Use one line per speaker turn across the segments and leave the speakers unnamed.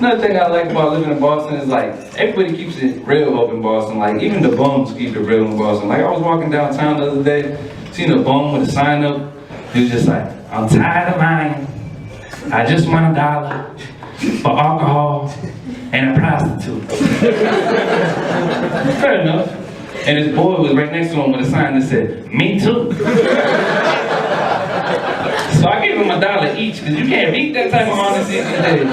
Another thing I like about living in Boston is like everybody keeps it real up in Boston. Like even the bums keep it real in Boston. Like I was walking downtown the other day, seen a bum with a sign up. He was just like, "I'm tired of lying. I just want $1 for alcohol and a prostitute." Fair enough. And his boy was right next to him with a sign that said, "Me too." So I gave him $1 each because you can't beat that type of honesty these days.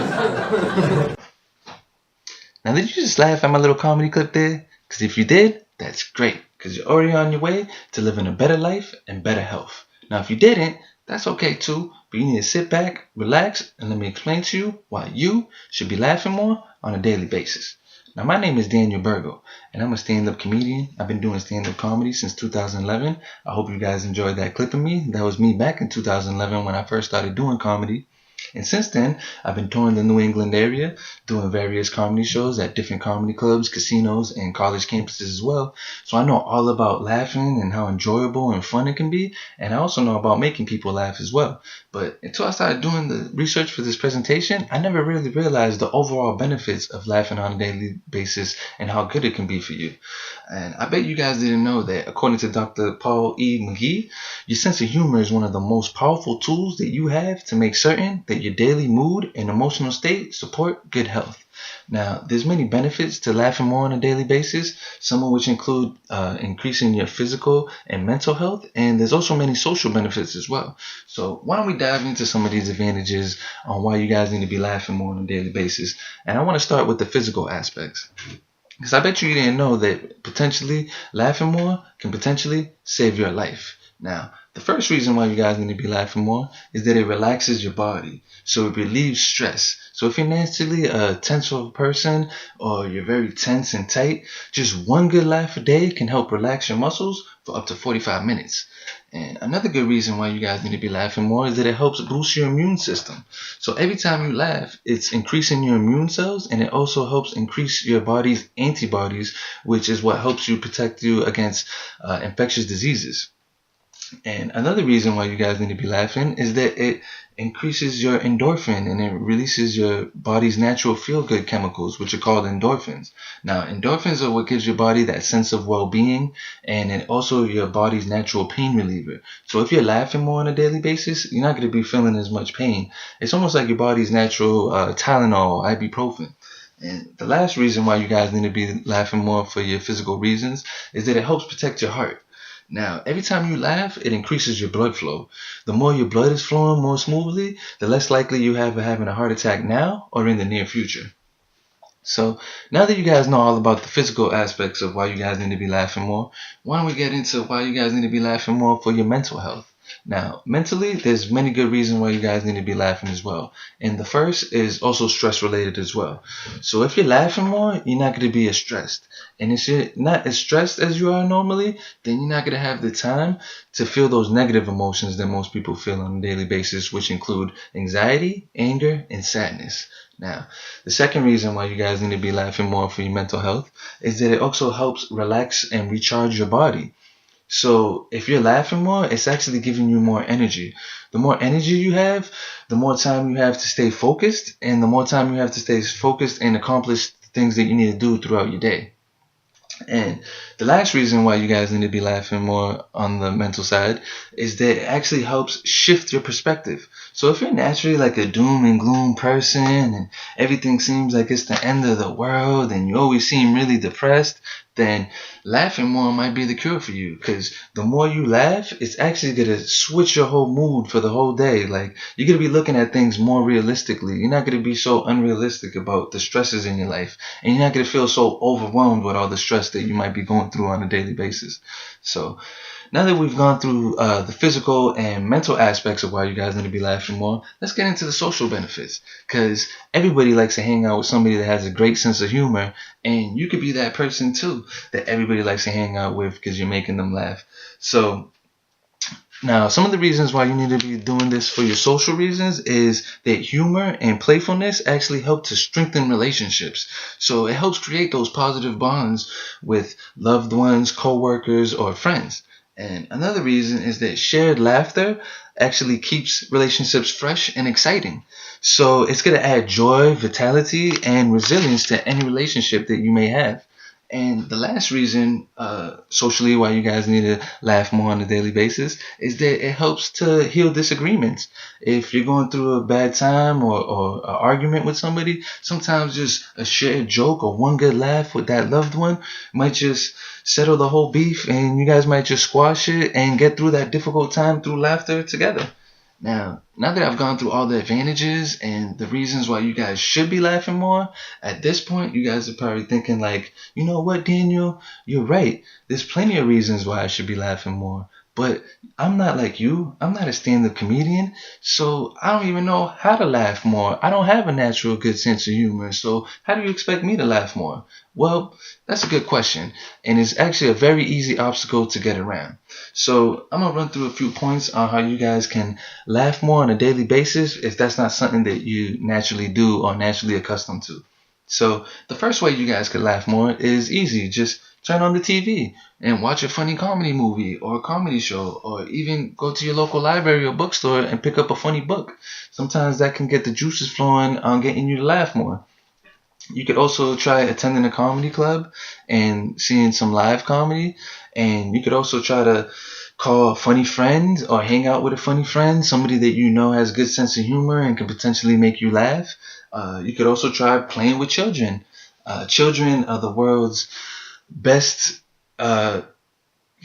Now, did you just laugh at my little comedy clip there? Because if you did, that's great, because you're already on your way to living a better life and better health. Now, if you didn't, that's okay too, but you need to sit back, relax, and let me explain to you why you should be laughing more on a daily basis. Now, my name is Daniel Burgo, and I'm a stand-up comedian. I've been doing stand-up comedy since 2011. I hope you guys enjoyed that clip of me. That was me back in 2011 when I first started doing comedy. And since then, I've been touring the New England area, doing various comedy shows at different comedy clubs, casinos, and college campuses as well. So I know all about laughing and how enjoyable and fun it can be. And I also know about making people laugh as well. But until I started doing the research for this presentation, I never really realized the overall benefits of laughing on a daily basis and how good it can be for you. And I bet you guys didn't know that according to Dr. Paul E. McGee, your sense of humor is one of the most powerful tools that you have to make certain that your daily mood and emotional state support good health. Now, there's many benefits to laughing more on a daily basis, some of which include increasing your physical and mental health, and there's also many social benefits as well. So why don't we dive into some of these advantages on why you guys need to be laughing more on a daily basis. And I want to start with the physical aspects. Because I bet you didn't know that potentially laughing more can potentially save your life. Now, the first reason why you guys need to be laughing more is that it relaxes your body. So it relieves stress. So if you're naturally a tenseful person or you're very tense and tight, just one good laugh a day can help relax your muscles for up to 45 minutes. And another good reason why you guys need to be laughing more is that it helps boost your immune system. So every time you laugh, it's increasing your immune cells, and it also helps increase your body's antibodies, which is what helps you protect you against infectious diseases. And another reason why you guys need to be laughing is that it increases your endorphin and it releases your body's natural feel-good chemicals, which are called endorphins. Now, endorphins are what gives your body that sense of well-being, and it also your body's natural pain reliever. So if you're laughing more on a daily basis, you're not going to be feeling as much pain. It's almost like your body's natural Tylenol, ibuprofen. And the last reason why you guys need to be laughing more for your physical reasons is that it helps protect your heart. Now, every time you laugh, it increases your blood flow. The more your blood is flowing more smoothly, the less likely you have of having a heart attack now or in the near future. So, now that you guys know all about the physical aspects of why you guys need to be laughing more, why don't we get into why you guys need to be laughing more for your mental health? Now, mentally, there's many good reasons why you guys need to be laughing as well. And the first is also stress related as well. So if you're laughing more, you're not going to be as stressed. And if you're not as stressed as you are normally, then you're not going to have the time to feel those negative emotions that most people feel on a daily basis, which include anxiety, anger, and sadness. Now, the second reason why you guys need to be laughing more for your mental health is that it also helps relax and recharge your body. So if you're laughing more, it's actually giving you more energy. The more energy you have, the more time you have to stay focused, and the more time you have to stay focused and accomplish the things that you need to do throughout your day. And the last reason why you guys need to be laughing more on the mental side is that it actually helps shift your perspective. So if you're naturally like a doom and gloom person and everything seems like it's the end of the world and you always seem really depressed, then laughing more might be the cure for you, because the more you laugh, it's actually going to switch your whole mood for the whole day. Like, you're going to be looking at things more realistically. You're not going to be so unrealistic about the stresses in your life, and you're not going to feel so overwhelmed with all the stress that you might be going through on a daily basis. So now that we've gone through the physical and mental aspects of why you guys need to be laughing more, let's get into the social benefits, because everybody likes to hang out with somebody that has a great sense of humor, and you could be that person too that everybody likes to hang out with because you're making them laugh. So now, some of the reasons why you need to be doing this for your social reasons is that humor and playfulness actually help to strengthen relationships. So it helps create those positive bonds with loved ones, co-workers, or friends. And another reason is that shared laughter actually keeps relationships fresh and exciting. So it's going to add joy, vitality, and resilience to any relationship that you may have. And the last reason, socially, why you guys need to laugh more on a daily basis is that it helps to heal disagreements. If you're going through a bad time or an argument with somebody, sometimes just a shared joke or one good laugh with that loved one might just settle the whole beef, and you guys might just squash it and get through that difficult time through laughter together. Now that I've gone through all the advantages and the reasons why you guys should be laughing more, at this point, you guys are probably thinking like, you know what, Daniel, you're right. There's plenty of reasons why I should be laughing more. But I'm not like you. I'm not a stand-up comedian, so I don't even know how to laugh more. I don't have a natural good sense of humor, so how do you expect me to laugh more? Well, that's a good question, and it's actually a very easy obstacle to get around. So I'm gonna run through a few points on how you guys can laugh more on a daily basis if that's not something that you naturally do or naturally accustomed to. So the first way you guys could laugh more is easy. Just turn on the TV and watch a funny comedy movie or a comedy show, or even go to your local library or bookstore and pick up a funny book. Sometimes that can get the juices flowing on getting you to laugh more. You could also try attending a comedy club and seeing some live comedy. And you could also try to call a funny friend or hang out with a funny friend, somebody that you know has a good sense of humor and can potentially make you laugh. You could also try playing with children. Children are the world's best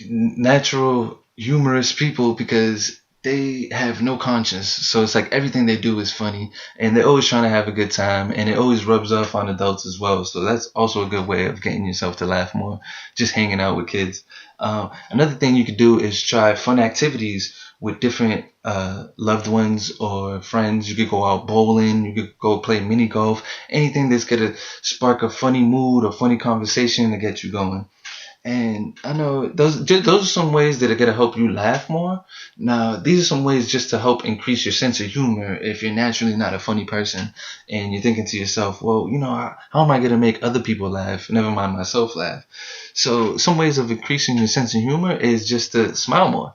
natural humorous people because they have no conscience. So it's like everything they do is funny, and they're always trying to have a good time, and it always rubs off on adults as well. So that's also a good way of getting yourself to laugh more, just hanging out with kids. Another thing you could do is try fun activities with different loved ones or friends. You could go out bowling, you could go play mini golf, anything that's gonna spark a funny mood or funny conversation to get you going. And I know those are some ways that are gonna help you laugh more. Now, these are some ways just to help increase your sense of humor if you're naturally not a funny person, and you're thinking to yourself, well, how am I gonna make other people laugh? Never mind myself laugh. So some ways of increasing your sense of humor is just to smile more.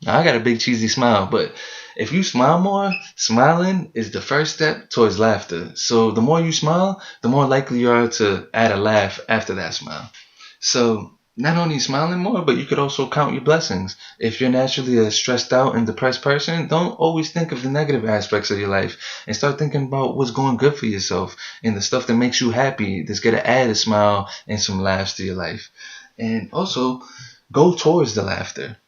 Now, I got a big cheesy smile, but if you smile more, smiling is the first step towards laughter. So the more you smile, the more likely you are to add a laugh after that smile. So not only smiling more, but you could also count your blessings. If you're naturally a stressed out and depressed person, don't always think of the negative aspects of your life and start thinking about what's going good for yourself and the stuff that makes you happy, that's going to add a smile and some laughs to your life. And also go towards the laughter.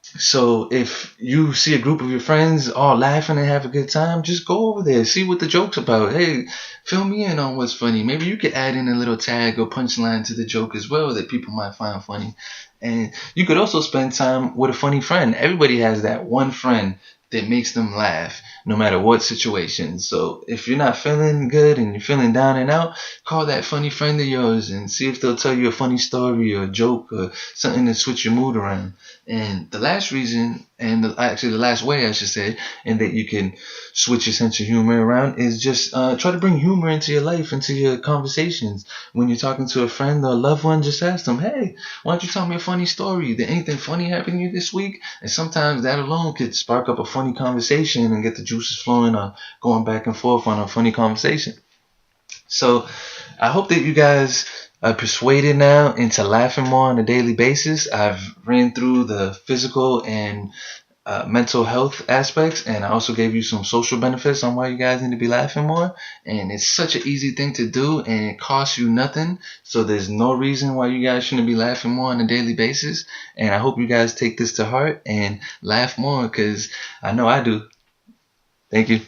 So if you see a group of your friends all laughing and have a good time, just go over there, see what the joke's about. Hey, fill me in on what's funny. Maybe you could add in a little tag or punchline to the joke as well that people might find funny. And you could also spend time with a funny friend. Everybody has that one friend that makes them laugh no matter what situation. So if you're not feeling good and you're feeling down and out, call that funny friend of yours and see if they'll tell you a funny story or a joke or something to switch your mood around. And the last reason, and actually the last way I should say, and that you can switch your sense of humor around is just try to bring humor into your life, into your conversations. When you're talking to a friend or a loved one, just ask them, hey, why don't you tell me a funny story? Did anything funny happen to you this week? And sometimes that alone could spark up a funny conversation and get the juices flowing on going back and forth on a funny conversation. So I hope that you guys are persuaded now into laughing more on a daily basis. I've ran through the physical and mental health aspects, and I also gave you some social benefits on why you guys need to be laughing more. And it's such an easy thing to do, and it costs you nothing. So there's no reason why you guys shouldn't be laughing more on a daily basis. And I hope you guys take this to heart and laugh more, because I know I do. Thank you.